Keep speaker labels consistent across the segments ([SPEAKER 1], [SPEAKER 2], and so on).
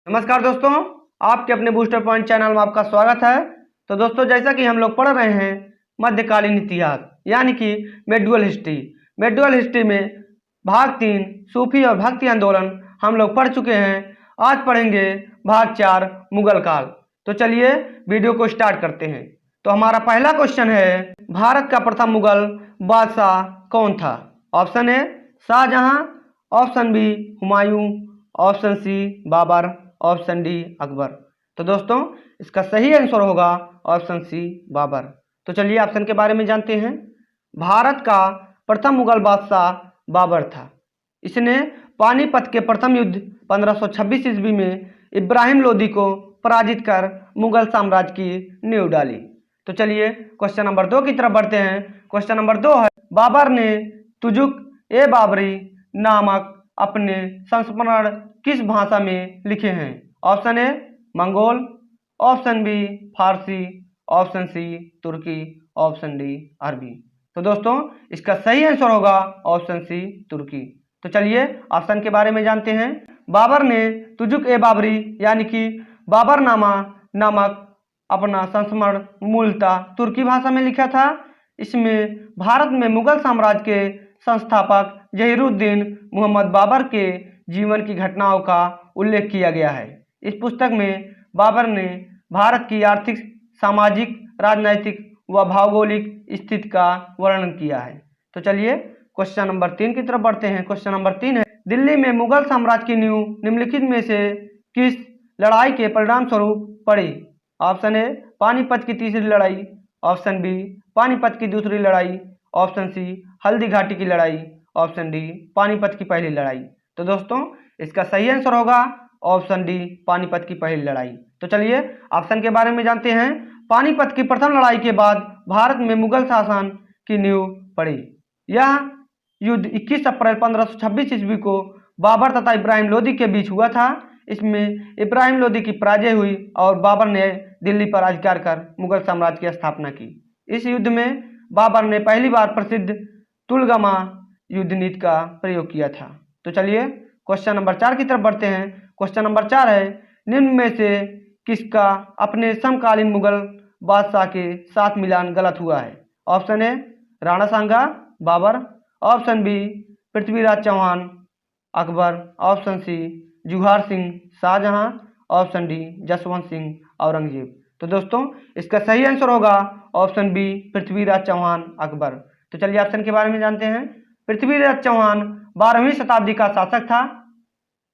[SPEAKER 1] नमस्कार दोस्तों, आपके अपने बूस्टर पॉइंट चैनल में आपका स्वागत है। तो दोस्तों, जैसा कि हम लोग पढ़ रहे हैं मध्यकालीन इतिहास यानी कि मेडुअल हिस्ट्री। मेडुअल हिस्ट्री में भाग 3 सूफी और भक्ति आंदोलन हम लोग पढ़ चुके हैं। आज पढ़ेंगे भाग 4 मुगल काल। तो चलिए वीडियो को स्टार्ट करते हैं। तो हमारा पहला क्वेश्चन है, भारत का प्रथम मुगल बादशाह कौन था? Option A Shahjahan, option B Humayun, option C Babur, option D Akbar. तो दोस्तों, इसका सही आंसर होगा ऑप्शन सी बाबर। तो चलिए ऑप्शन के बारे में जानते हैं। भारत का प्रथम मुगल बादशाह बाबर था। इसने पानीपत के प्रथम युद्ध 1526 ईस्वी में इब्राहिम लोदी को पराजित कर मुगल साम्राज्य की नींव डाली। तो चलिए क्वेश्चन नंबर 2 की तरफ बढ़ते हैं। क्वेश्चन नंबर 2 है, बाबर ने तुजुक ए बाबरी नामक अपने संस्मरण किस भाषा में लिखे हैं? Option A Mongol, option B Farsi, option C Turki, option D Arabi. तो दोस्तों, इसका सही आंसर होगा ऑप्शन सी तुर्की। तो चलिए ऑप्शन के बारे में जानते हैं। बाबर ने तुजुक ए बाबरी यानी कि बाबरनामा नामक अपना संस्मरण मूलतः तुर्की भाषा में लिखा था। इसमें भारत में मुगल साम्राज्य के संस्थापक जहीरुद्दीन मोहम्मद बाबर के जीवन की घटनाओं का उल्लेख किया गया है। इस पुस्तक में बाबर ने भारत की आर्थिक, सामाजिक, राजनैतिक व भौगोलिक स्थिति का वर्णन किया है। तो चलिए क्वेश्चन नंबर 3 की तरफ बढ़ते हैं। क्वेश्चन नंबर 3 है, दिल्ली में मुगल साम्राज्य की नींव निम्नलिखित में से किस लड़ाई के परिणाम स्वरूप पड़ी? ऑप्शन ए पानीपत की तीसरी लड़ाई, ऑप्शन बी पानीपत की दूसरी लड़ाई, ऑप्शन सी हल्दी घाटी की लड़ाई, ऑप्शन डी पानीपत की पहली लड़ाई। तो दोस्तों, इसका सही आंसर होगा ऑप्शन डी पानीपत की पहली लड़ाई। तो चलिए ऑप्शन के बारे में जानते हैं। पानीपत की प्रथम लड़ाई के बाद भारत में मुगल शासन की नींव पड़ी। यह युद्ध 21 अप्रैल 1526 ईस्वी को बाबर तथा इब्राहिम लोदी के बीच हुआ था। इसमें इब्राहिम लोदी की पराजय हुई और बाबर ने दिल्ली पर अधिकार कर मुगल साम्राज्य की स्थापना की। इस युद्ध में बाबर ने पहली बार प्रसिद्ध तुलगमा युद्ध नीति का प्रयोग किया था। तो चलिए क्वेश्चन नंबर 4 की तरफ बढ़ते हैं। क्वेश्चन नंबर 4 है, निम्न में से किसका अपने समकालीन मुगल बादशाह के साथ मिलान गलत हुआ है? Option A Rana Sanga Babur, option B Prithviraj Chauhan Akbar, option C Juhar Singh Shahjahan, option D Jaswant Singh Aurangzeb. तो दोस्तों, इसका सही आंसर होगा ऑप्शन बी पृथ्वीराज चौहान अकबर। तो चलिए ऑप्शन के बारे में जानते हैं। पृथ्वीराज चौहान 12वीं शताब्दी का शासक था,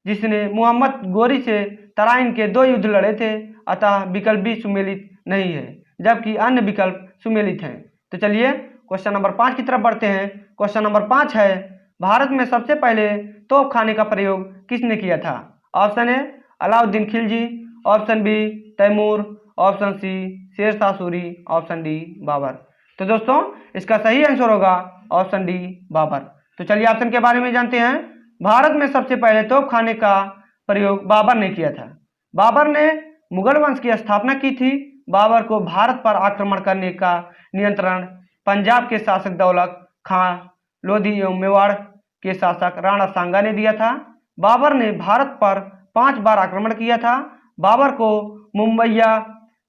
[SPEAKER 1] जिसने मोहम्मद गोरी से तराइन के 2 युद्ध लड़े थे। अतः विकल्प भी सुमेलित नहीं है, जबकि अन्य विकल्प सुमेलित हैं। तो चलिए क्वेश्चन नंबर 5 की तरफ बढ़ते हैं। क्वेश्चन नंबर 5 है, भारत में सबसे पहले तोप खाने का प्रयोग किसने किया था? Option A Alauddin Khilji, option B Timur, option C Shershah Suri, option D Babur. तो दोस्तों, इसका सही आंसर होगा ऑप्शन डी बाबर। तो चलिए ऑप्शन के बारे में जानते हैं। भारत में सबसे पहले तोप खाने का प्रयोग बाबर ने किया था। बाबर ने मुगल वंश की स्थापना की थी। बाबर को भारत पर आक्रमण करने का नियंत्रण पंजाब के शासक दौलत खां लोधी एवं मेवाड़ के शासक राणा सांगा ने दिया था। बाबर ने भारत पर 5 बार आक्रमण किया था। बाबर को मुंबईया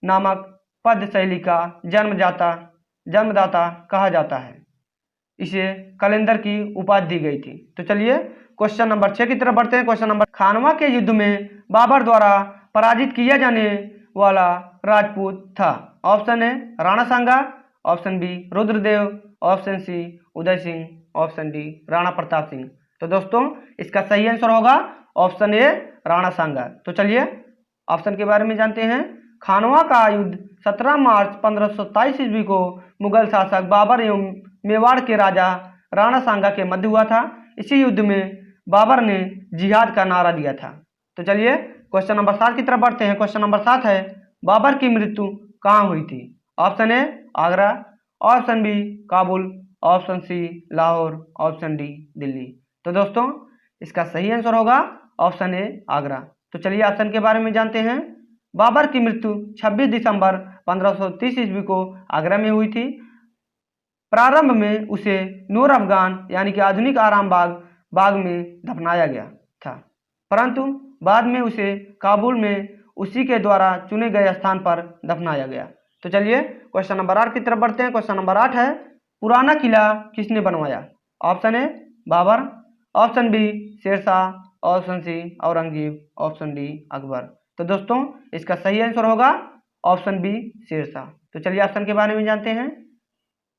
[SPEAKER 1] नामक पद शैली का जन्मदाता कहा जाता है। इसे कलेंदर की उपाधि दी गई थी। तो चलिए क्वेश्चन नंबर 6 की तरफ बढ़ते हैं। क्वेश्चन नंबर, खानवा के युद्ध में बाबर द्वारा पराजित किया जाने वाला राजपूत था। Option A Rana Sanga, option B Rudradev, option C Uday Singh, option D Rana Pratap Singh. तो दोस्तों, इसका सही आंसर होगा ऑप्शन ए राणा सांगा। तो चलिए ऑप्शन के बारे में जानते हैं। खानवा का युद्ध 17 मार्च 1527 ईस्वी को मुगल शासक बाबर एवं मेवाड़ के राजा राणा सांगा के मध्य हुआ था। इसी युद्ध में बाबर ने जिहाद का नारा दिया था। तो चलिए क्वेश्चन नंबर 7 की तरफ बढ़ते हैं। क्वेश्चन नंबर 7 है, बाबर की मृत्यु कहाँ हुई थी? Option A Agra, option B Kabul, option C Lahore, option D Delhi. तो दोस्तों, इसका सही आंसर होगा ऑप्शन ए आगरा। तो चलिए ऑप्शन के बारे में जानते हैं। बाबर की मृत्यु 26 दिसंबर 1530 ईस्वी को आगरा में हुई थी। प्रारंभ में उसे नूर अफगान यानी कि आधुनिक आराम बाग में दफनाया गया था, परंतु बाद में उसे काबुल में उसी के द्वारा चुने गए स्थान पर दफनाया गया। तो चलिए क्वेश्चन नंबर 8 की तरफ बढ़ते हैं। क्वेश्चन नंबर 8 है, पुराना किला किसने बनवाया? Option A Babur, option B Shershah, option C Aurangzeb, option D Akbar. तो दोस्तों इसका सही आंसर होगा ऑप्शन बी शेरशाह। तो चलिए ऑप्शन के बारे में जानते हैं।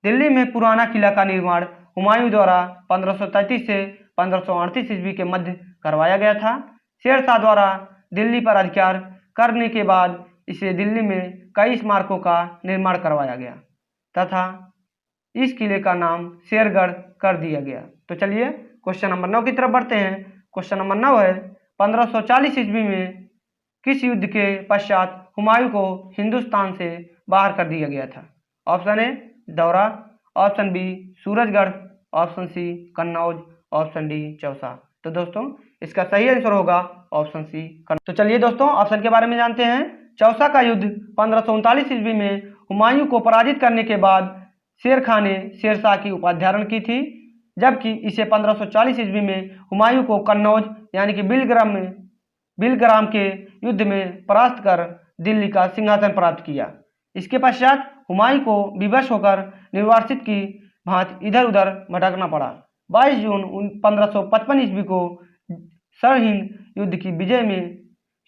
[SPEAKER 1] दिल्ली में पुराना किला का निर्माण हुमायूं द्वारा 1533 से 1538 ईस्वी के मध्य करवाया गया था। शेरशाह द्वारा दिल्ली पर अधिकार करने के बाद इसे दिल्ली में कई स्मारकों का निर्माण करवाया गया तथा इस किले का नाम शेरगढ़ कर दिया गया। तो चलिए क्वेश्चन नंबर 9 की तरफ बढ़ते हैं। क्वेश्चन नंबर 9 है, 1540 ईस्वी में किस युद्ध के पश्चात हुमायूं को हिंदुस्तान से बाहर कर दिया गया था? Option A Daura, option B Surajgarh, option C Kannauj, option D Chausa. तो दोस्तों इसका सही आंसर होगा ऑप्शन सी कन्नौज। तो चलिए दोस्तों ऑप्शन के बारे में जानते हैं। चौसा का युद्ध 1539 ईस्वी में हुमायूं को पराजित करने के बाद शेर खां ने शेरशाह की उपाधि धारण की थी, जबकि इसे 1540 ईस्वी में हुमायूं को कन्नौज यानी कि बिलग्राम के युद्ध में परास्त कर दिल्ली का सिंहासन प्राप्त किया। इसके पश्चात हुमायूं को विवश होकर निर्वासित की भांति इधर उधर भटकना पड़ा। 22 जून 1555 ईस्वी को सरहिंद युद्ध की विजय में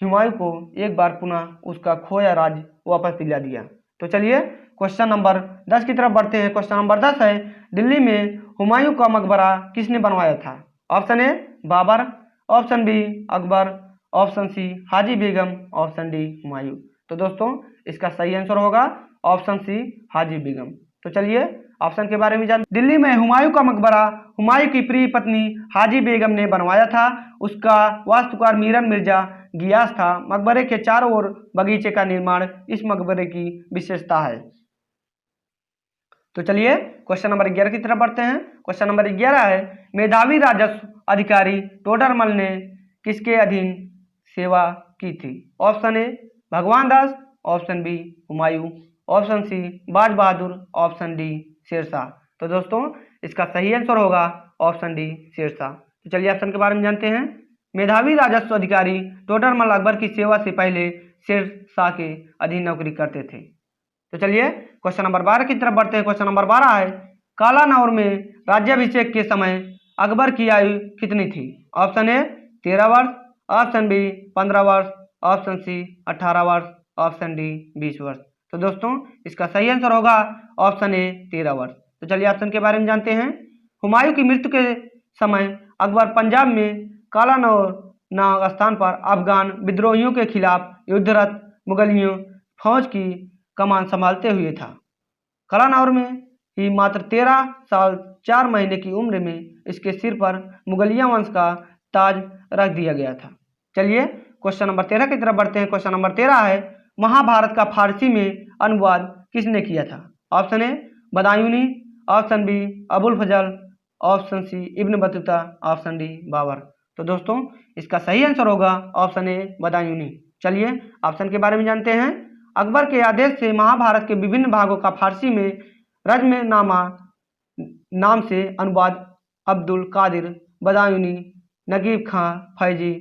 [SPEAKER 1] हुमायूं को एक बार पुनः उसका खोया राज्य वापस दिला दिया। तो चलिए क्वेश्चन नंबर 10 की तरफ बढ़ते हैं। क्वेश्चन नंबर 10 है, दिल्ली में हुमायूं का मकबरा किसने बनवाया था? Option A Babur, option B Akbar, option C Haji Begum, option D Humayun. तो दोस्तों इसका सही आंसर होगा ऑप्शन सी हाजी बेगम। तो चलिए ऑप्शन के बारे में जान। दिल्ली में हुमायूं का मकबरा हुमायूं की प्रिय पत्नी हाजी बेगम ने बनवाया था। उसका वास्तुकार मीरन मिर्जा गियास था। मकबरे के चारों ओर बगीचे का निर्माण इस मकबरे की विशेषता है। तो चलिए क्वेश्चन नंबर 11 की तरफ बढ़ते हैं। क्वेश्चन नंबर 11 है, मेधावी राजस्व अधिकारी टोडरमल ने किसके अधीन सेवा की थी? Option A Bhagwan Das, option B Humayun, option C Baz Bahadur, option D Sher Shah. तो दोस्तों इसका सही आंसर होगा ऑप्शन डी शेरशाह। तो चलिए ऑप्शन के बारे में जानते हैं। मेधावी राजस्व अधिकारी टोडरमल अकबर की सेवा से पहले शेरशाह के अधीन नौकरी करते थे। तो चलिए क्वेश्चन नंबर 12 की तरफ बढ़ते हैं। क्वेश्चन नंबर 12 है, कालानौर में राज्याभिषेक के समय अकबर की आयु कितनी थी? ऑप्शन ए 13 वर्ष, ऑप्शन बी 15 वर्ष, ऑप्शन सी 18 वर्ष, ऑप्शन डी 20 वर्ष। तो दोस्तों इसका सही आंसर होगा ऑप्शन ए 13 वर्ष। तो चलिए ऑप्शन के बारे में जानते हैं। हुमायूं की मृत्यु के समय अकबर पंजाब में कालानौर नामक स्थान पर अफगान विद्रोहियों के खिलाफ युद्धरत मुगलियों फौज की कमान संभालते हुए था। कालानौर में ही मात्र 13 साल 4 महीने की उम्र में इसके सिर पर मुगलिया वंश का ताज रख दिया गया था। चलिए क्वेश्चन नंबर 13 की तरफ बढ़ते हैं। क्वेश्चन नंबर 13 है, महाभारत का फारसी में अनुवाद किसने किया था? Option A Badayuni, option B Abul Fazal, option C Ibn Battuta, option D Babur. तो दोस्तों इसका सही आंसर होगा ऑप्शन ए बदायूनी। चलिए ऑप्शन के बारे में जानते हैं। अकबर के आदेश से महाभारत के विभिन्न भागों का फारसी में रज़्मनामा नाम से अनुवाद अब्दुल कादिर बदायूनी, नगीब खां फैजी,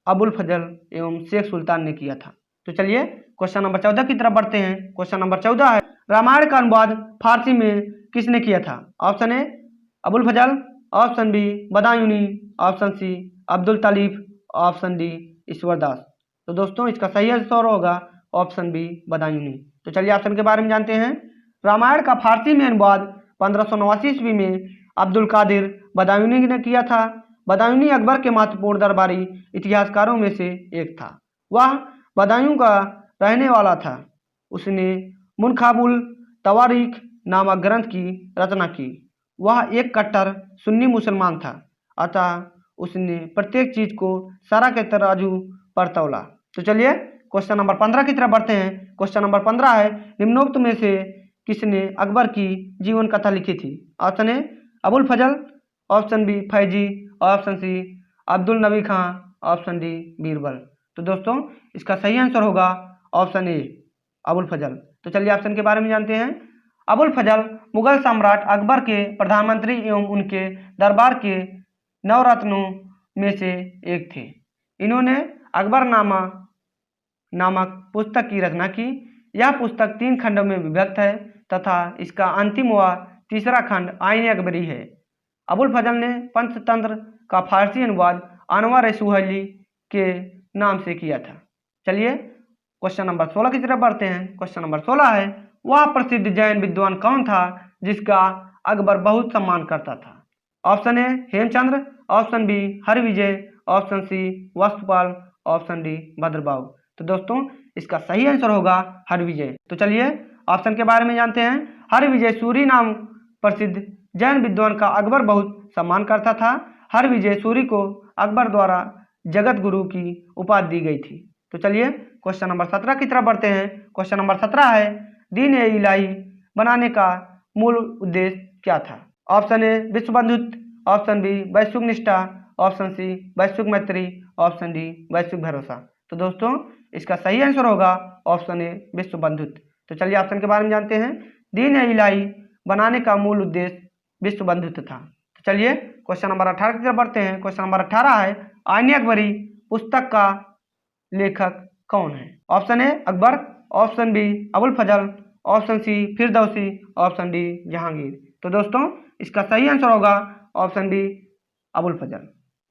[SPEAKER 1] अबुल फजल एवं शेख सुल्तान ने किया था। तो चलिए क्वेश्चन नंबर 14 की तरफ बढ़ते हैं। क्वेश्चन नंबर 14 है, रामायण का अनुवाद फारसी में किसने किया था? Option A Abul Fazal, option B Badauni, option C Abdul Talif, option D Ishwardas. तो दोस्तों इसका सही आंसर होगा ऑप्शन बी बदायूनी। तो चलिए ऑप्शन के बारे में जानते हैं। रामायण का फारसी में अनुवाद 1589 ईस्वी में अब्दुल कादिर बदायूनी ने किया था। बदायूनी अकबर के महत्वपूर्ण दरबारी इतिहासकारों में से एक था। वह बदायूं का रहने वाला था। उसने मुनखाबुल तवारीख नामक ग्रंथ की रचना की। वह एक कट्टर सुन्नी मुसलमान था, अतः उसने प्रत्येक चीज को शरअ के तराजू पर तौला। तो चलिए क्वेश्चन नंबर 15 की तरफ बढ़ते हैं। क्वेश्चन नंबर 15 है, निम्नोक्त में से किसने अकबर की जीवन कथा लिखी थी? Option A Abul Fazal, option B Faizi, option C Abdul Nabi Khan, option D Birbal. तो दोस्तों इसका सही आंसर होगा ऑप्शन ए अबुल फजल। तो चलिए ऑप्शन के बारे में जानते हैं। अबुल फजल मुगल सम्राट अकबर के प्रधानमंत्री एवं उनके दरबार के नवरत्नों में से एक थे। इन्होंने अकबरनामा नामक पुस्तक की रचना की। यह पुस्तक 3 खंडों में विभक्त है तथा इसका अंतिम व तीसरा खंड आईन अकबरी है। अबुल फजल ने पंचतंत्र का फारसी अनुवाद अनवर सुहैली के नाम से किया था। चलिए क्वेश्चन नंबर 16 की तरफ बढ़ते हैं। क्वेश्चन नंबर 16 है, वह प्रसिद्ध जैन विद्वान कौन था जिसका अकबर बहुत सम्मान करता था? Option A Hemchandra, option B Harvijay, option C Vastupal, option D Bhadrabahu. तो दोस्तों इसका सही आंसर होगा हरविजय। तो चलिए ऑप्शन के बारे में जानते हैं। हरविजय सूरी नाम प्रसिद्ध जैन विद्वान का अकबर बहुत सम्मान करता था। हरविजय सूरी को अकबर द्वारा जगत गुरु की उपाधि दी गई थी। तो चलिए क्वेश्चन नंबर 17 की तरफ बढ़ते हैं। क्वेश्चन नंबर 17 है, दीन ए इलाही बनाने का मूल उद्देश्य क्या था? ऑप्शन ए विश्व बंधुत्व, ऑप्शन बी वैश्विक निष्ठा, ऑप्शन सी वैश्विक मैत्री, ऑप्शन डी वैश्विक भरोसा। तो दोस्तों इसका सही आंसर होगा ऑप्शन ए विश्व बंधुत्व। तो चलिए ऑप्शन के बारे में जानते हैं। दीन ए इलाही बनाने का मूल उद्देश्य विश्व बंधुत्व था। तो चलिए क्वेश्चन नंबर 18 की तरफ बढ़ते हैं। क्वेश्चन नंबर 18 है, आईन अकबरी पुस्तक का लेखक कौन है? Option A Akbar, option B Abul Fazal, option C Firdausi, option D Jahangir. तो दोस्तों इसका सही आंसर होगा ऑप्शन बी अबुल फजल।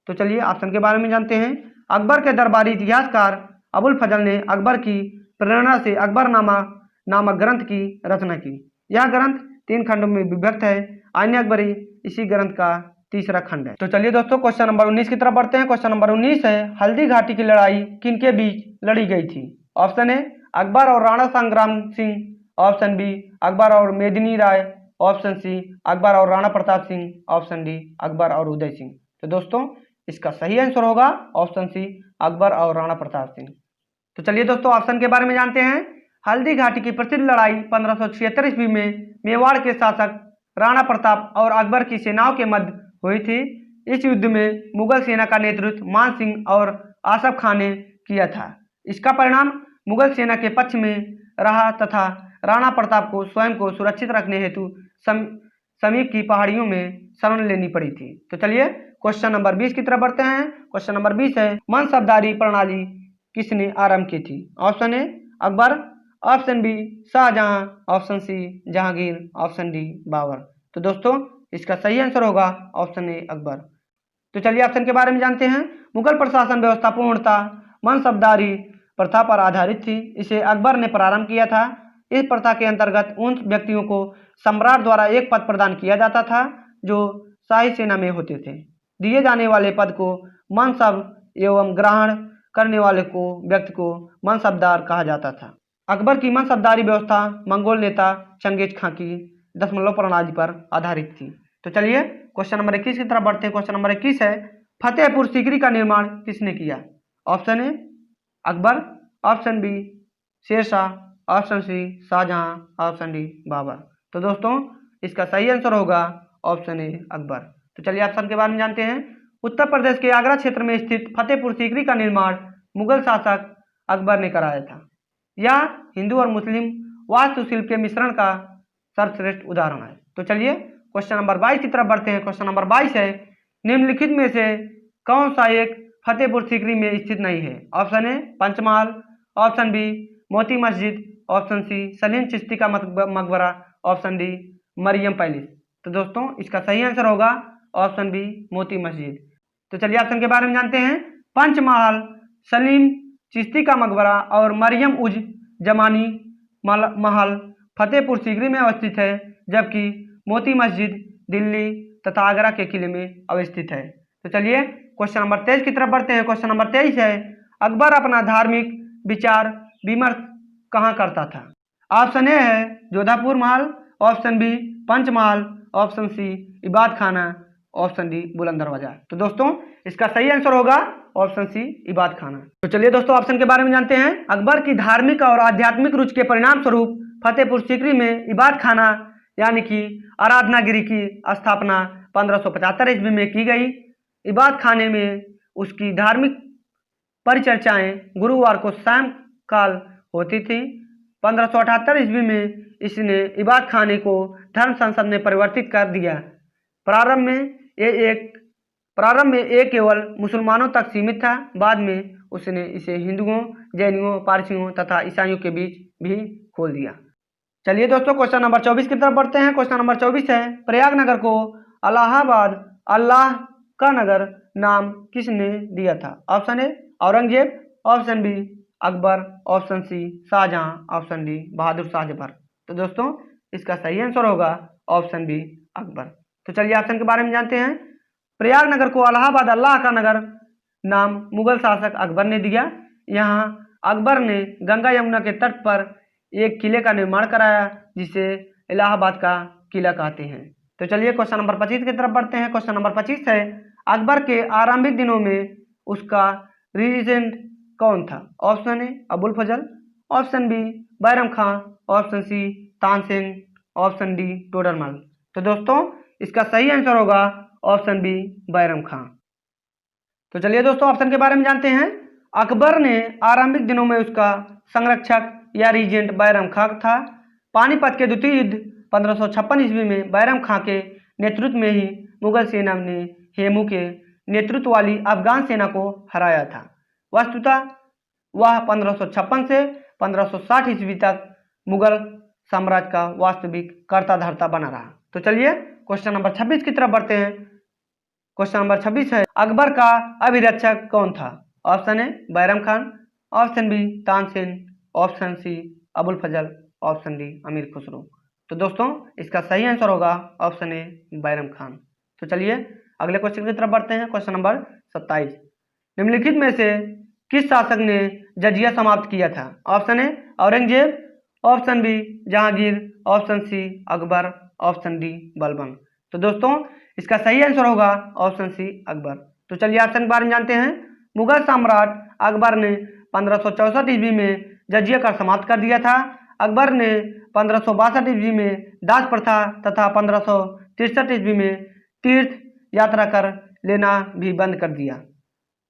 [SPEAKER 1] तो चलिए ऑप्शन के बारे में जानते हैं। अकबर के दरबारी इतिहासकार अबुल फजल ने अकबर की प्रेरणा से अकबरनामा नामक ग्रंथ की रचना की। यह ग्रंथ 3 खंडों में विभक्त है। आईन अकबरी इसी ग्रंथ का तीसरा खंड है। तो चलिए दोस्तों क्वेश्चन नंबर 19 की तरफ बढ़ते हैं। क्वेश्चन नंबर 19 है, हल्दी घाटी की लड़ाई किनके बीच लड़ी गई थी? ऑप्शन ए अकबर और राणा संग्राम सिंह, ऑप्शन बी अकबर और मेदिनी राय, ऑप्शन सी अकबर और राणा प्रताप सिंह, ऑप्शन डी अकबर और उदय सिंह। तो दोस्तों इसका सही आंसर होगा ऑप्शन सी अकबर और राणा प्रताप सिंह। तो चलिए दोस्तों ऑप्शन के बारे में जानते हैं। हल्दी घाटी की प्रसिद्ध लड़ाई 1576 ईस्वी में मेवाड़ के शासक राणा प्रताप और अकबर की सेनाओं के मध्य हुई थी। इस युद्ध में मुगल सेना का नेतृत्व मान सिंह और आसफ खान ने किया था। इसका परिणाम मुगल सेना के पक्ष में रहा तथा राणा प्रताप को स्वयं को सुरक्षित रखने हेतु समीप की पहाड़ियों में शरण लेनी पड़ी थी। तो चलिए क्वेश्चन नंबर 20 की तरफ बढ़ते हैं। क्वेश्चन नंबर 20 है, मनसबदारी प्रणाली किसने आरंभ की थी? Option A Akbar, option B Shahjahan, option C Jahangir, option D Babur. तो दोस्तों इसका सही आंसर होगा ऑप्शन ए अकबर। तो चलिए ऑप्शन के बारे में जानते हैं। मुगल प्रशासन व्यवस्था पूर्णतः मनसबदारी प्रथा पर आधारित थी। इसे अकबर ने प्रारंभ किया था। इस प्रथा के अंतर्गत उन व्यक्तियों को सम्राट द्वारा एक पद प्रदान किया जाता था जो शाही सेना में होते थे। दिए जाने वाले पद को मनसब एवं ग्रहण करने वाले को व्यक्ति को मनसबदार कहा जाता था। अकबर की मनसबदारी व्यवस्था मंगोल नेता चंगेज खां की दशमलव प्रणाली पर आधारित थी। तो चलिए क्वेश्चन नंबर 21 की तरफ बढ़ते हैं। क्वेश्चन नंबर 21 है, फतेहपुर सीकरी का निर्माण किसने किया? Option A Akbar, option B Shershah, option C Shahjahan, option D Babur. तो दोस्तों इसका सही आंसर होगा ऑप्शन ए अकबर। तो चलिए ऑप्शन के बारे में जानते हैं। उत्तर प्रदेश के आगरा क्षेत्र में स्थित फतेहपुर सीकरी का निर्माण मुगल शासक अकबर ने कराया था। यह हिंदू और मुस्लिम वास्तुशिल्प के मिश्रण का सर्वश्रेष्ठ उदाहरण है। तो चलिए क्वेश्चन नंबर 22 की तरफ बढ़ते हैं। क्वेश्चन नंबर 22 है, निम्नलिखित में से कौन सा एक फतेहपुर सीकरी में स्थित नहीं है? Option A Panch Mahal, option B Moti Masjid, option C Salim Chishti का मकबरा, ऑप्शन डी मरियम पैलेस। तो दोस्तों इसका सही आंसर होगा ऑप्शन बी मोती मस्जिद। तो चलिए ऑप्शन के बारे में जानते हैं। पंचमहल, सलीम चिश्ती का मकबरा और मरियम उज जमानी महल फतेहपुर सीकरी में अवस्थित है, जबकि मोती मस्जिद दिल्ली तथा आगरा के किले में अवस्थित है। तो चलिए क्वेश्चन नंबर 23 की तरफ बढ़ते हैं। क्वेश्चन नंबर 23 है, अकबर अपना धार्मिक विचार विमर्श कहाँ करता था? ऑप्शन ए है Jodhapur Mahal, option B Panchmahal, option C Ibad Khana, option D Buland Darwaza. तो दोस्तों इसका सही आंसर होगा ऑप्शन सी इबाद खाना। तो चलिए दोस्तों ऑप्शन के बारे में जानते हैं। अकबर की धार्मिक और आध्यात्मिक रुचि के परिणाम स्वरूप फतेहपुर सीकरी में इबाद खाना यानी कि आराधनागिरी की स्थापना 1575 ईस्वी में की गई। इबाद खाने में उसकी धार्मिक परिचर्चाएं गुरुवार को सायं काल होती थी। 1578 ईस्वी में इसने इबाद खाने को धर्म संसद में परिवर्तित कर दिया। प्रारंभ में ये एक प्रारंभ में ये केवल मुसलमानों तक सीमित था, बाद में उसने इसे हिंदुओं, जैनियों, पारसियों तथा ईसाइयों के बीच भी खोल दिया। चलिए दोस्तों क्वेश्चन नंबर 24 की तरफ बढ़ते हैं। क्वेश्चन नंबर 24 है, प्रयागनगर को इलाहाबाद अल्लाह का नगर नाम किसने दिया था? Option A Aurangzeb, option B Akbar, option C Shahjahan, option D Bahadur Shah Zafar. तो दोस्तों इसका सही आंसर होगा ऑप्शन बी अकबर। तो चलिए ऑप्शन के बारे में जानते हैं। प्रयागनगर को इलाहाबाद अल्लाह का नगर नाम मुगल शासक अकबर ने दिया। यहाँ अकबर ने गंगा यमुना के तट पर एक किले का निर्माण कराया जिसे इलाहाबाद का किला कहते हैं। तो चलिए क्वेश्चन नंबर 25 की तरफ बढ़ते हैं। क्वेश्चन नंबर 25 है, अकबर के आरंभिक दिनों में उसका रीजेंट कौन था? Option A Abul Fazal, option B Bairam Khan, option C Tansen, option D Todarmal. तो दोस्तों इसका सही आंसर होगा ऑप्शन बी बैरम खां। तो चलिए दोस्तों ऑप्शन के बारे में जानते हैं। अकबर ने आरंभिक दिनों में उसका संरक्षक या रीजेंट बैरम खां था। पानीपत के द्वितीय युद्ध 1556 ईस्वी में बैरम खां के नेतृत्व में ही मुगल सेना ने हेमू के नेतृत्व वाली अफगान सेना को हराया था। वस्तुतः वह 1556 से 1560 ईस्वी तक मुगल साम्राज्य का वास्तविक कर्ता धर्ता बना रहा। तो चलिए क्वेश्चन नंबर 26 की तरफ बढ़ते हैं। क्वेश्चन नंबर 26 है, अकबर का अभिरक्षक कौन था? Option A Bairam Khan, option B Tansen, option C Abul Fazal, option D Amir Khusro. तो दोस्तों इसका सही आंसर होगा ऑप्शन ए बैरम खान। तो चलिए अगले क्वेश्चन की तरफ बढ़ते हैं। क्वेश्चन नंबर 27, निम्नलिखित में से किस शासक ने जजिया समाप्त किया था? Option A Aurangzeb, option B Jahangir, option C Akbar, option D Balban. तो दोस्तों इसका सही आंसर होगा ऑप्शन सी अकबर। तो चलिए ऑप्शन के बारे में जानते हैं। मुगल सम्राट अकबर ने 1564 ईस्वी में जजिया कर समाप्त कर दिया था। अकबर ने 1562 ईस्वी में दास प्रथा तथा 1563 ईस्वी में तीर्थ यात्रा कर लेना भी बंद कर दिया।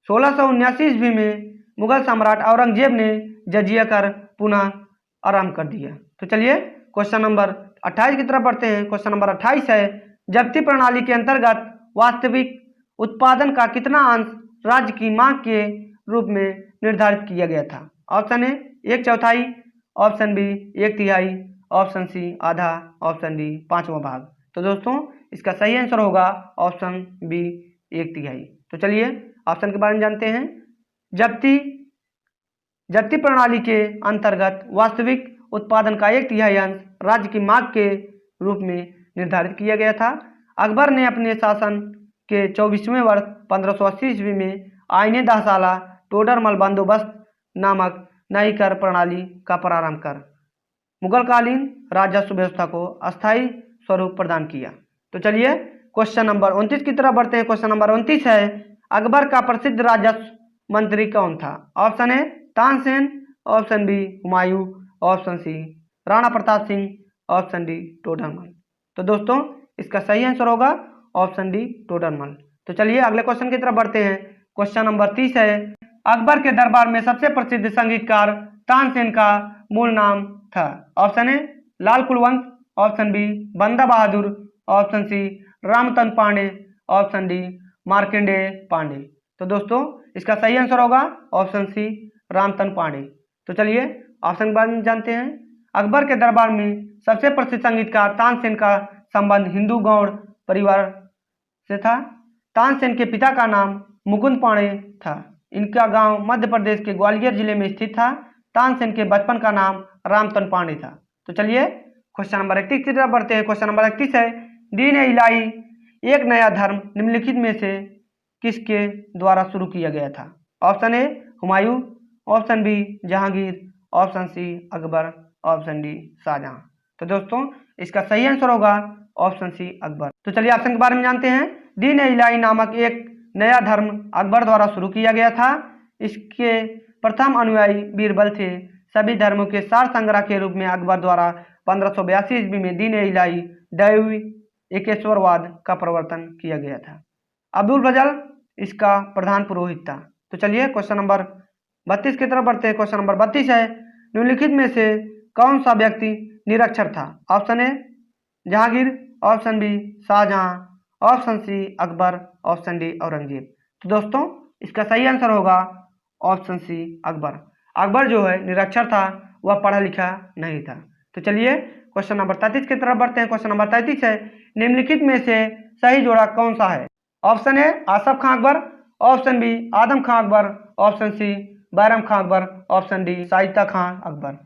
[SPEAKER 1] 1679 ईस्वी में मुगल सम्राट औरंगजेब ने जजिया कर पुनः आरंभ कर दिया। तो चलिए क्वेश्चन नंबर 28 की तरफ बढ़ते हैं। क्वेश्चन नंबर 28 है, जब्ती प्रणाली के अंतर्गत वास्तविक उत्पादन का कितना अंश राज्य की मांग के रूप में निर्धारित किया गया था? Option A 1/4, option B 1/3, option C आधा, ऑप्शन डी 5वां भाग। तो दोस्तों इसका सही आंसर होगा ऑप्शन बी 1/3। तो चलिए ऑप्शन के बारे में जानते हैं। जब्ती प्रणाली के अंतर्गत वास्तविक उत्पादन का 1/3 अंश राज्य की मांग के रूप में निर्धारित किया गया था। अकबर ने अपने शासन के 24वें वर्ष 1580 ईस्वी में आईने दहसाला टोडरमल बंदोबस्त नामक नई कर प्रणाली का प्रारंभ कर मुगलकालीन राजस्व व्यवस्था को अस्थायी स्वरूप प्रदान किया। तो चलिए क्वेश्चन नंबर 29 की तरफ बढ़ते हैं। क्वेश्चन नंबर 29 है, अकबर का प्रसिद्ध राजस्व मंत्री कौन था? Option A Tansen, option B Humayun, option C Rana Pratap Singh, option D Todarmal. तो दोस्तों इसका सही आंसर होगा ऑप्शन डी टोडरमल। तो चलिए अगले क्वेश्चन की तरफ बढ़ते हैं। क्वेश्चन नंबर 30 है, अकबर के दरबार में सबसे प्रसिद्ध संगीतकार तानसेन का मूल नाम था। Option A Lal Kulwant, option B Banda Bahadur, option C Ramtan Pandey, option D Markandey Pandey. तो दोस्तों इसका सही आंसर होगा ऑप्शन सी रामतन पांडे। तो चलिए ऑप्शन के बारे में जानते हैं। अकबर के दरबार में सबसे प्रसिद्ध संगीतकार तानसेन का संबंध हिंदू गौड़ परिवार से था। तानसेन के पिता का नाम मुकुंद पांडे था। इनका गांव मध्य प्रदेश के ग्वालियर जिले में स्थित था। तानसेन के बचपन का नाम रामतन पांडे था। तो चलिए क्वेश्चन नंबर 31 की तरफ बढ़ते हैं। क्वेश्चन नंबर 31 है, दीन ए इलाही एक नया धर्म निम्नलिखित में से किसके द्वारा शुरू किया गया था? Option A Humayun, option B Jahangir, option C Akbar, option D Shahjahan. तो दोस्तों इसका सही आंसर होगा ऑप्शन सी अकबर। तो चलिए ऑप्शन के बारे में जानते हैं। दीन ए इलाही नामक एक नया धर्म अकबर द्वारा शुरू किया गया था। इसके प्रथम अनुयायी बीरबल थे। सभी धर्मों के सार संग्रह के रूप में अकबर द्वारा 1582 ईस्वी में दीन ए इलाही दैवी एकेश्वरवाद का प्रवर्तन किया गया था। अब्दुल फजल इसका प्रधान पुरोहित था। तो चलिए क्वेश्चन नंबर 32 की तरफ बढ़ते हैं। क्वेश्चन नंबर 32 है, निम्नलिखित में से कौन सा व्यक्ति निरक्षर था? Option A Jahangir, option B Shahjahan, option C Akbar, option D Aurangzeb. तो दोस्तों इसका सही आंसर होगा ऑप्शन सी अकबर। अकबर जो है निरक्षर था, वह पढ़ा लिखा नहीं था। तो चलिए क्वेश्चन नंबर 33 की तरफ बढ़ते हैं। क्वेश्चन नंबर 33 है, निम्नलिखित में से सही जोड़ा कौन सा है? Option A Asaf Khan Akbar, option B Adam Khan Akbar, option C Bairam Khan Akbar, option D Shaista Khan Akbar.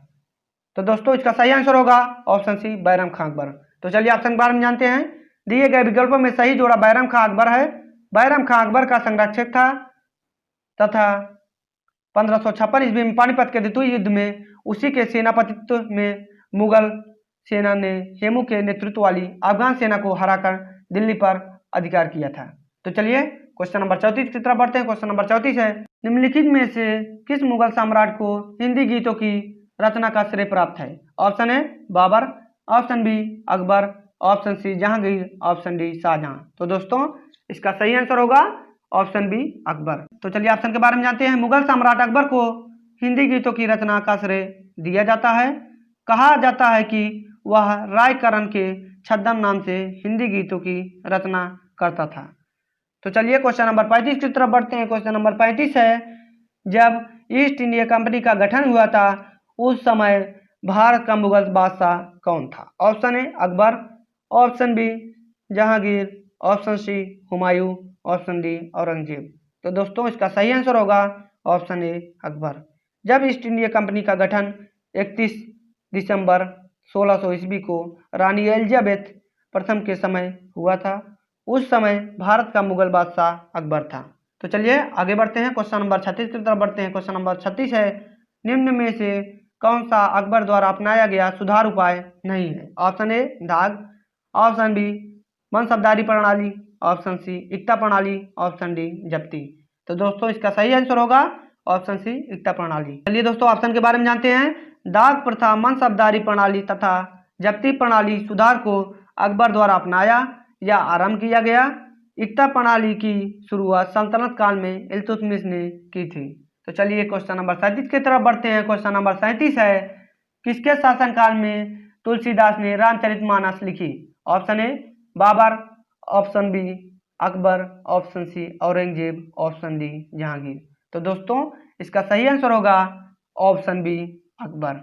[SPEAKER 1] तो दोस्तों इसका सही आंसर होगा ऑप्शन सी बैरम खां अकबर। तो चलिए ऑप्शन के बारे में जानते हैं। दिए गए विकल्पों में सही जोड़ा बैरम खां अकबर है। बैरम खां अकबर का संरक्षक था तथा 1556 ईस्वी में पानीपत के द्वितीय युद्ध में उसी के सेनापतित्व में मुगल सेना ने हेमू के नेतृत्व वाली अफगान सेना को हराकर दिल्ली पर अधिकार किया था। तो चलिए क्वेश्चन नंबर 34 की तरफ बढ़ते हैं। क्वेश्चन नंबर 34 है, निम्नलिखित में से किस मुगल सम्राट को हिंदी गीतों की रचना का श्रेय प्राप्त है? Option A Babur, option B Akbar, option C Jahangir, option D Shahjahan. तो दोस्तों इसका सही आंसर होगा ऑप्शन बी अकबर। तो चलिए ऑप्शन के बारे में जानते हैं। मुगल सम्राट अकबर को हिंदी गीतों की रचना का श्रेय दिया जाता है। कहा जाता है कि वह रायकरण के छद्म नाम से हिंदी गीतों की रचना करता था। तो चलिए क्वेश्चन नंबर 35 की तरफ बढ़ते हैं। क्वेश्चन नंबर 35 है, जब ईस्ट इंडिया कंपनी का गठन हुआ था उस समय भारत का मुगल बादशाह कौन था? Option A Akbar, option B Jahangir, option C Humayun, option D Aurangzeb. तो दोस्तों इसका सही आंसर होगा ऑप्शन ए अकबर। जब ईस्ट इंडिया कंपनी का गठन 31 दिसंबर 1600 ईस्वी को रानी एलिजाबेथ प्रथम के समय हुआ था, उस समय भारत का मुगल बादशाह अकबर था। तो चलिए आगे बढ़ते हैं। क्वेश्चन नंबर 36 की तरफ बढ़ते हैं। क्वेश्चन नंबर 36 है, निम्न में से कौन सा अकबर द्वारा अपनाया गया सुधार उपाय नहीं है? ऑप्शन ए दाग, ऑप्शन बी मनसबदारी प्रणाली, ऑप्शन सी इक्ता प्रणाली, ऑप्शन डी जब्ती। तो दोस्तों इसका सही आंसर होगा ऑप्शन सी इक्ता प्रणाली। चलिए दोस्तों ऑप्शन के बारे में जानते हैं। दाग प्रथा, मनसबदारी प्रणाली तथा जब्ती प्रणाली सुधार को अकबर द्वारा अपनाया या आरंभ किया गया। इक्ता प्रणाली की शुरुआत सल्तनत काल में इल्तुतमिश ने की थी। तो चलिए क्वेश्चन नंबर 37 की तरफ बढ़ते हैं। क्वेश्चन नंबर 37 है, किसके शासनकाल में तुलसीदास ने रामचरितमानस लिखी? Option A Babur, option B Akbar, option C Aurangzeb, option D Jahangir. तो दोस्तों इसका सही आंसर होगा ऑप्शन बी अकबर।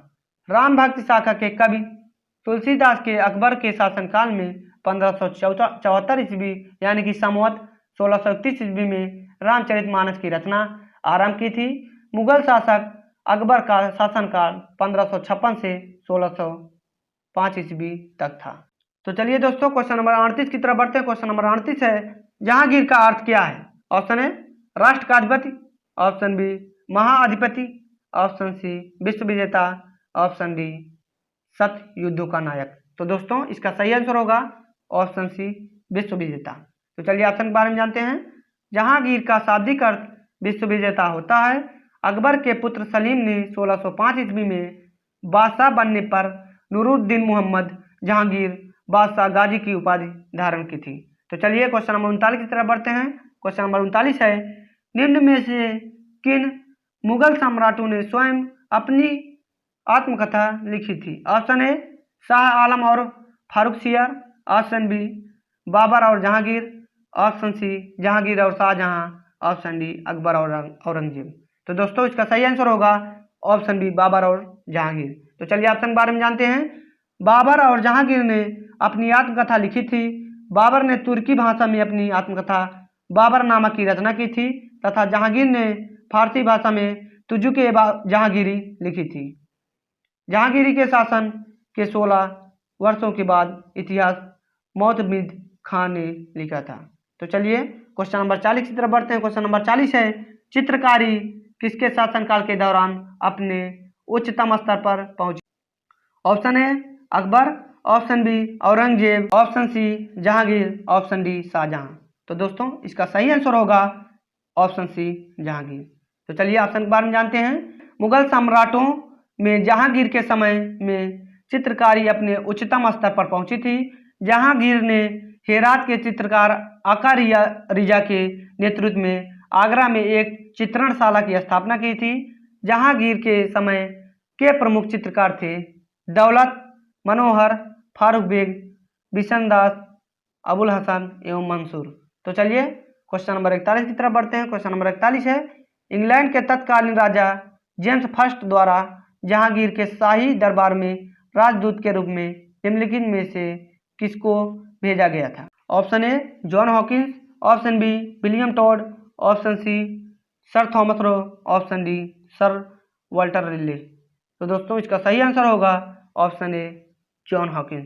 [SPEAKER 1] राम भक्ति शाखा के कवि तुलसीदास के अकबर के शासनकाल में 1574 ईस्वी यानी कि संवत 1631 ईस्वी में रामचरितमानस की रचना आरंभ की थी। मुगल शासक अकबर का शासनकाल 1556 से 1605 ईस्वी तक था। तो चलिए दोस्तों क्वेश्चन नंबर 38 की तरफ बढ़ते हैं। क्वेश्चन नंबर 38 है, जहांगीर का अर्थ क्या है? ऑप्शन ए राष्ट्र का अधिपति, ऑप्शन बी महाअधिपति, ऑप्शन सी विश्व विजेता, ऑप्शन डी सत्य युद्धों का नायक। तो दोस्तों इसका सही आंसर होगा ऑप्शन सी विश्व विजेता। तो चलिए ऑप्शन के बारे में जानते हैं। जहांगीर का शाब्दिक अर्थ विश्व विजेता होता है। अकबर के पुत्र सलीम ने 1605 ईस्वी में बादशाह बनने पर नूरुद्दीन मोहम्मद जहांगीर बादशाह गाजी की उपाधि धारण की थी। तो चलिए क्वेश्चन नंबर 39 की तरफ बढ़ते हैं। क्वेश्चन नंबर 39 है, निम्न में से किन मुगल सम्राटों ने स्वयं अपनी आत्मकथा लिखी थी? ऑप्शन ए शाह आलम और फारुखसियार, ऑप्शन बी बाबर और जहांगीर, ऑप्शन सी जहांगीर और शाहजहां, ऑप्शन डी अकबर और औरंगजेब। तो दोस्तों इसका सही आंसर होगा ऑप्शन बी बाबर और जहांगीर। तो चलिए ऑप्शन के बारे में जानते हैं। बाबर और जहांगीर ने अपनी आत्मकथा लिखी थी। बाबर ने तुर्की भाषा में अपनी आत्मकथा बाबरनामा की रचना की थी तथा जहांगीर ने फारसी भाषा में तुजुक-ए जहांगीरी लिखी थी। जहांगीरी के शासन के 16 वर्षों के बाद इतिहास मोतमिद खान ने लिखा था। तो चलिए क्वेश्चन नंबर 40 की तरफ बढ़ते हैं। क्वेश्चन नंबर 40 है, चित्रकारी किसके शासनकाल के दौरान अपने उच्चतम स्तर पर पहुंची? Option A Akbar, option B Aurangzeb, option C Jahangir, option D Shahjahan. तो दोस्तों इसका सही आंसर होगा ऑप्शन सी जहांगीर। तो चलिए ऑप्शन के बारे में जानते हैं। मुगल सम्राटों में जहांगीर के समय में चित्रकारी अपने उच्चतम स्तर पर पहुंची थी। जहांगीर ने हेरात के चित्रकार आका रिजा के नेतृत्व में आगरा में एक चित्रणशाला की स्थापना की थी। जहांगीर के समय के प्रमुख चित्रकार थे दौलत, मनोहर, फारूक बेग, बिशन दास, अबुल हसन एवं मंसूर। तो चलिए क्वेश्चन नंबर 41 की तरफ बढ़ते हैं। क्वेश्चन नंबर 41 है, इंग्लैंड के तत्कालीन राजा जेम्स फर्स्ट द्वारा जहांगीर के शाही दरबार में राजदूत के रूप में निम्नलिखित में से किसको भेजा गया था? Option A John Hawkins, option B William Tod, option C sir Thomas Roe, option D sir Walter Raleigh. तो दोस्तों इसका सही आंसर होगा ऑप्शन ए जॉन हॉकिंस।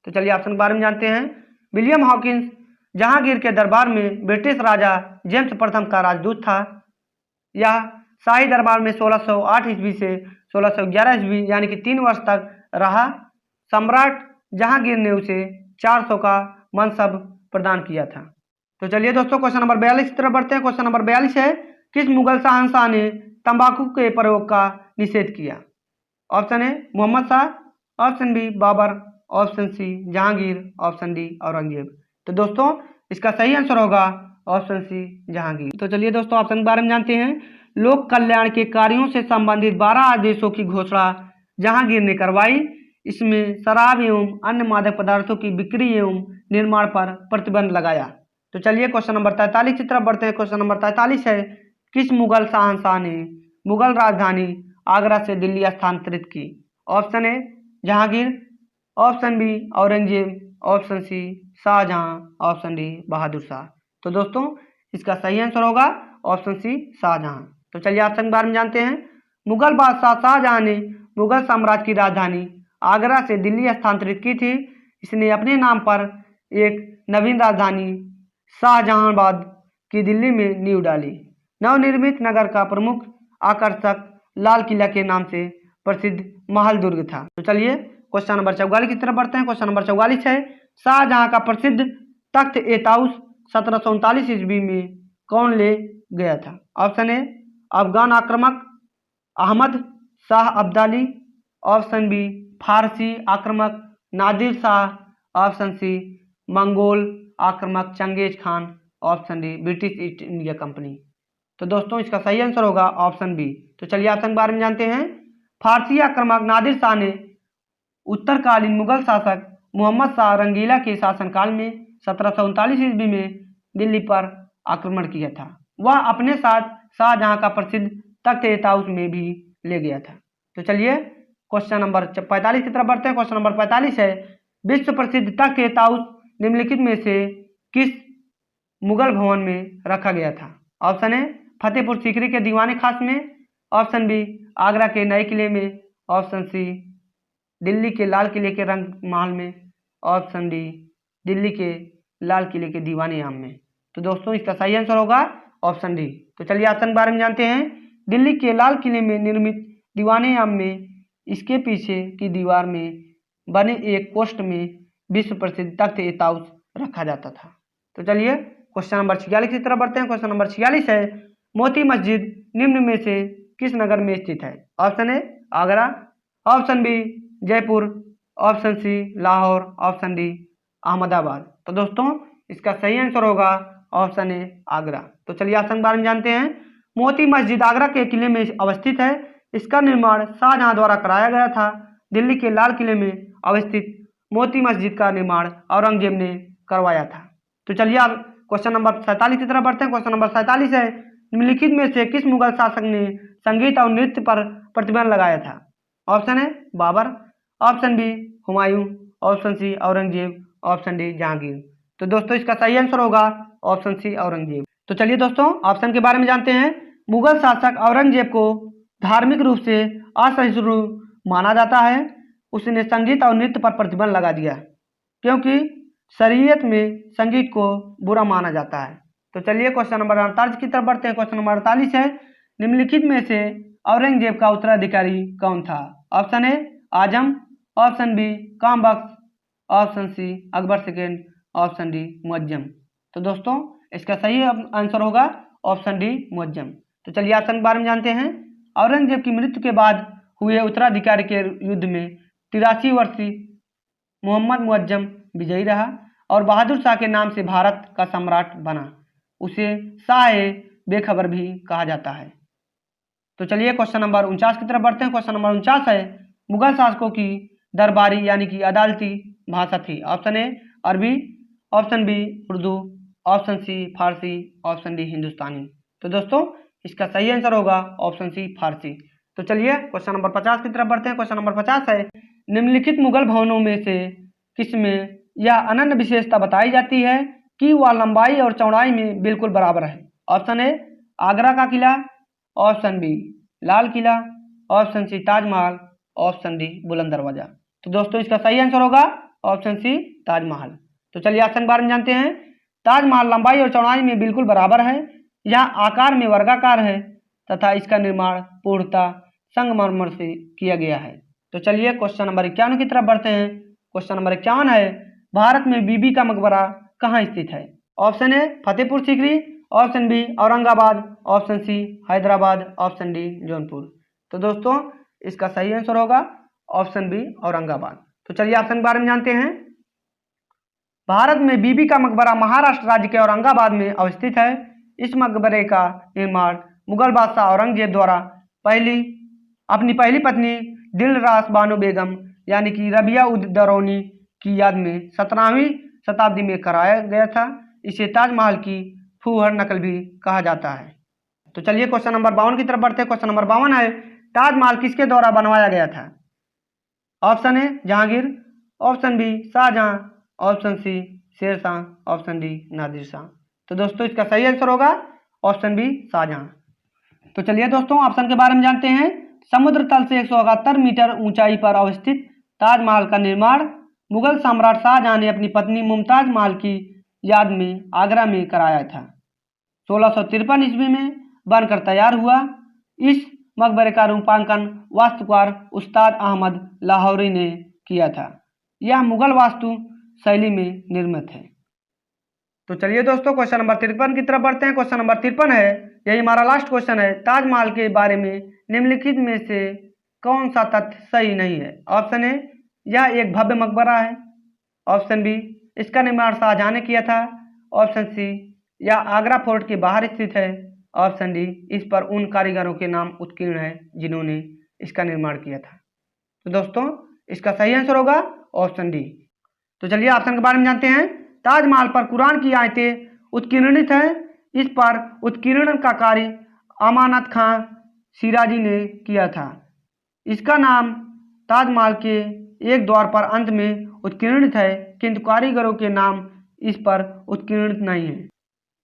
[SPEAKER 1] तो चलिए ऑप्शन के बारे में जानते हैं। विलियम हॉकिंस जहांगीर के दरबार में ब्रिटिश राजा जेम्स प्रथम का राजदूत था। यह शाही दरबार में 1608 ईस्वी से 1611 ईस्वी यानी कि 3 वर्ष तक रहा। सम्राट जहांगीर ने उसे 400 का मनसब प्रदान किया था। तो चलिए दोस्तों क्वेश्चन नंबर 42 की तरफ बढ़ते हैं। क्वेश्चन नंबर 42 है, किस मुगल शहंशाह ने तंबाकू के प्रयोग का निषेध किया? Option A Mohammad Shah, option B Babur, option C Jahangir, option D Aurangzeb. तो दोस्तों इसका सही आंसर होगा ऑप्शन सी जहांगीर। तो चलिए दोस्तों ऑप्शन के बारे में जानते हैं। लोक कल्याण के कार्यों से संबंधित 12 आदेशों की घोषणा जहांगीर ने करवाई। इसमें शराब एवं अन्य मादक पदार्थों की बिक्री एवं निर्माण पर प्रतिबंध लगाया। तो चलिए क्वेश्चन नंबर 43 की तरफ बढ़ते हैं। क्वेश्चन नंबर 43 है, किस मुगल शहंशाह ने मुगल राजधानी आगरा से दिल्ली स्थानांतरित की? Option A Jahangir, option B Aurangzeb, option C Shahjahan, option D Bahadur Shah. तो दोस्तों इसका सही आंसर होगा ऑप्शन सी शाहजहां। तो चलिए ऑप्शन के बारे में जानते हैं। मुगल बादशाह शाहजहां ने मुगल साम्राज्य की राजधानी आगरा से दिल्ली स्थानांतरित की थी। इसने अपने नाम पर एक नवीन राजधानी शाहजहांबाद की दिल्ली में नींव डाली। नवनिर्मित नगर का प्रमुख आकर्षक लाल किला के नाम से प्रसिद्ध महल दुर्ग था। तो चलिए क्वेश्चन नंबर 44 की तरफ बढ़ते हैं। क्वेश्चन नंबर 44 है, शाहजहां का प्रसिद्ध तख्त ए ताउस 1739 ईस्वी में कौन ले गया था? ऑप्शन ए अफगान आक्रमक अहमद शाह अब्दाली, ऑप्शन बी फारसी आक्रमक Nadir Shah, option C Mongol आक्रमक Changez Khan, option D British East India company. तो दोस्तों इसका सही आंसर होगा ऑप्शन बी। तो चलिए ऑप्शन के बारे में जानते हैं। फारसी आक्रमक नादिर शाह ने उत्तरकालीन मुगल शासक मोहम्मद शाह रंगीला के शासनकाल में 1739 ईस्वी में दिल्ली पर आक्रमण किया था। वह अपने साथ शाहजहां का प्रसिद्ध तख्त ए ताउस में भी ले गया था। तो चलिए क्वेश्चन नंबर 45 की तरफ बढ़ते हैं। क्वेश्चन नंबर 45 है, विश्व प्रसिद्ध तख्त ए ताउस निम्नलिखित में से किस मुगल भवन में रखा गया था? ऑप्शन ए फतेहपुर सीकरी के दीवाने खास में, ऑप्शन बी आगरा के नए किले में, ऑप्शन सी दिल्ली के लाल किले के रंग महल में, ऑप्शन डी दिल्ली के लाल किले के दीवाने आम में। तो दोस्तों इसका सही आंसर होगा ऑप्शन डी। तो चलिए ऑप्शन के बारे में जानते हैं। दिल्ली के लाल किले में निर्मित दीवाने आम में इसके पीछे की दीवार में बने एक कोष्ठ में विश्व प्रसिद्ध तख्त ए ताउस रखा जाता था। तो चलिए क्वेश्चन नंबर 46 की तरफ बढ़ते हैं। क्वेश्चन नंबर 46 है, मोती मस्जिद निम्न में से किस नगर में स्थित है? Option A Agra, option B Jaipur, option C Lahore, option D Ahmedabad. तो दोस्तों इसका सही आंसर होगा ऑप्शन ए आगरा। तो चलिए ऑप्शन के बारे में जानते हैं। मोती मस्जिद आगरा के किले में अवस्थित है। इसका निर्माण शाहजहां द्वारा कराया गया था। दिल्ली के लाल किले में अवस्थित मोती मस्जिद का निर्माण औरंगजेब ने करवाया था। तो चलिए अब क्वेश्चन नंबर 47 की तरफ बढ़ते हैं। क्वेश्चन नंबर 47 है, निम्नलिखित में से किस मुगल शासक ने संगीत और नृत्य पर प्रतिबंध लगाया था? Option A Babur, option B Humayun, option C Aurangzeb, option D Jahangir. तो दोस्तों इसका सही आंसर होगा ऑप्शन सी औरंगजेब। तो चलिए दोस्तों ऑप्शन के बारे में जानते हैं। मुगल शासक औरंगजेब को धार्मिक रूप से असहिष्णु माना जाता है। उसने संगीत और नृत्य पर प्रतिबंध लगा दिया क्योंकि शरीयत में संगीत को बुरा माना जाता है। तो चलिए क्वेश्चन नंबर 48 की तरफ बढ़ते हैं। क्वेश्चन नंबर 48 है, निम्नलिखित में से औरंगजेब का उत्तराधिकारी कौन था? Option A Azam, option B Kambakhsh, option C Akbar second, option D Muazzam. तो दोस्तों इसका सही आंसर होगा ऑप्शन डी मुअज्जम। तो चलिए ऑप्शन के बारे में जानते हैं। औरंगजेब की मृत्यु के बाद हुए उत्तराधिकारी के युद्ध में 83 वर्षीय मोहम्मद मुअज्जम विजयी रहा और बहादुर शाह के नाम से भारत का सम्राट बना। उसे शाह बेखबर भी कहा जाता है। तो चलिए क्वेश्चन नंबर 49 की तरफ बढ़ते हैं। क्वेश्चन नंबर 49 है, मुगल शासकों की दरबारी यानी कि अदालती भाषा थी। Option A Arabi, option B Urdu, option C Farsi, option D Hindustani. तो दोस्तों इसका सही आंसर होगा ऑप्शन सी फारसी। तो चलिए क्वेश्चन नंबर 50 की तरफ बढ़ते हैं। क्वेश्चन नंबर 50 है, निम्नलिखित मुगल भवनों में से किसमें यह अनन्य विशेषता बताई जाती है कि वह लंबाई और चौड़ाई में बिल्कुल बराबर है? ऑप्शन ए आगरा का किला, option B Lal Qila, option C Taj Mahal, option D Buland Darwaza. तो दोस्तों इसका सही आंसर होगा ऑप्शन सी ताजमहल। तो चलिए ऑप्शन के बारे में जानते हैं। ताजमहल लंबाई और चौड़ाई में बिल्कुल बराबर है, यह आकार में वर्गाकार है तथा इसका निर्माण पूर्णतः संगमरमर से किया गया है। तो चलिए क्वेश्चन नंबर 51 की तरफ बढ़ते हैं। क्वेश्चन नंबर 51 है, भारत में बीबी का मकबरा कहाँ स्थित है? Option A Fatehpur Sikri, option B Aurangabad, option C Hyderabad, option D Jaunpur. तो दोस्तों इसका सही आंसर होगा ऑप्शन बी औरंगाबाद। तो चलिए ऑप्शन के बारे में जानते हैं। भारत में बीबी का मकबरा महाराष्ट्र राज्य के औरंगाबाद में अवस्थित है। इस मकबरे का निर्माण मुगल बादशाह औरंगजेब द्वारा अपनी पहली पत्नी दिलरास बानो बेगम यानी कि रबिया उद दरौनी की याद में 17वीं शताब्दी में कराया गया था। इसे ताजमहल की फूहड़ नकल भी कहा जाता है। तो चलिए क्वेश्चन नंबर 52 की तरफ बढ़ते हैं। क्वेश्चन नंबर 52 है, ताजमहल किसके द्वारा बनवाया गया था? Option A Jahangir, option B Shahjahan, option C Shershah, option D Nadir Shah. तो दोस्तों इसका सही आंसर होगा ऑप्शन बी शाहजहां। तो चलिए दोस्तों ऑप्शन के बारे में जानते हैं। समुद्र तल से 171 मीटर ऊंचाई पर अवस्थित ताजमहल का निर्माण मुगल सम्राट शाहजहां ने अपनी पत्नी मुमताज महल की याद में आगरा में कराया था। 1653 ईस्वी में बनकर तैयार हुआ। इस मकबरे का रूपांकन वास्तुकार उस्ताद अहमद लाहौरी ने किया था। यह मुगल वास्तु शैली में निर्मित है। तो चलिए दोस्तों क्वेश्चन नंबर 53 की तरफ बढ़ते हैं। क्वेश्चन नंबर 53 है, यही हमारा लास्ट क्वेश्चन है। ताजमहल के बारे में निम्नलिखित में से कौन सा तथ्य सही नहीं है? ऑप्शन ए यह एक भव्य मकबरा है, ऑप्शन बी इसका निर्माण शाहजहां ने किया था, ऑप्शन सी यह आगरा फोर्ट के बाहर स्थित है, ऑप्शन डी इस पर उन कारीगरों के नाम उत्कीर्ण है जिन्होंने इसका निर्माण किया था। तो दोस्तों इसका सही आंसर होगा ऑप्शन डी। तो चलिए ऑप्शन के बारे में जानते हैं। ताजमहल पर कुरान की आयतें उत्कीर्णित हैं। इस पर उत्कीर्णन का कार्य अमानत खां सिराजी ने किया था। इसका नाम ताजमहल के एक द्वार पर अंत में उत्कीर्णित है, किंतु कारीगरों के नाम इस पर उत्कीर्णित नहीं है।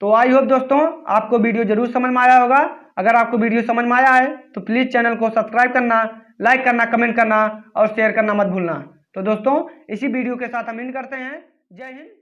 [SPEAKER 1] तो आई होप दोस्तों आपको वीडियो जरूर समझ में आया होगा। अगर आपको वीडियो समझ में आया है तो प्लीज़ चैनल को सब्सक्राइब करना, लाइक करना, कमेंट करना और शेयर करना मत भूलना। तो दोस्तों इसी वीडियो के साथ हम एंड करते हैं। जय हिंद।